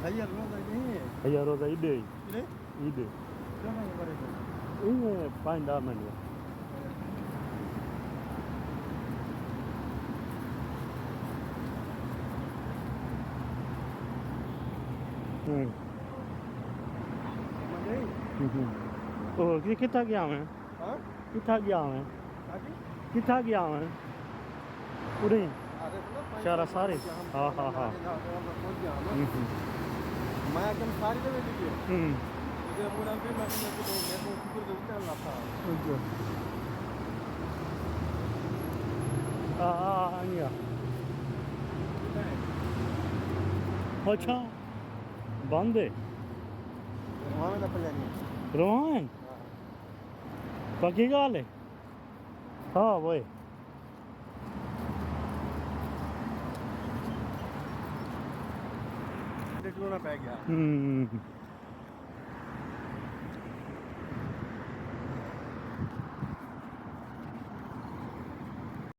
ਹਜ਼ਾਰਾਂ ਦਾ ਨਹੀਂ ਹਜ਼ਾਰੋਂ ਦਾ ਇਹਦੇ ਕਿਲੇ ਇਹਦੇ ਕਿਹਨਾਂ ਦੇ ਬਾਰੇ ਇਹ 5-10 ਮਿੰਟ ਉਹ ਕਿੱਥੇ ਗਿਆ ਮੈਂ ਹਾਂ ਕਿੱਥੇ ਗਿਆ ਮੈਂ ਕਾਜੀ ਕਿੱਥੇ ਗਿਆ ਮੈਂ ਉਰੇ ਅਰੇ ਸਾਰਾ ਸਾਰੇ ਹਾਂ ਹਾਂ ਹਾਂ ਮੈਂ ਅਕਨ ਸਾਰੀ ਦੇ ਵਿੱਚ ਗਿਆ ਹੂੰ ਇਹਦੇ ਮੁੰਡਾ ਵੀ ਮੈਂ ਕਿਹਾ ਮੈਂ ਕੋ ਫਿਕਰ ਦੇ ਉੱਤੇ ਲਾਤਾ ਆ ਆਇਆ ਅੱਛਾ ਬੰਦ ਹੈ ਮਾਮੇ ਦਾ ਪਲਾਨ ਰੋਹਨ ਪੱਕੀ ਗੱਲ ਹੈ ਹਾਂ ਓਏ ਦੇਖਣਾ ਪੈ ਗਿਆ ਹੂੰ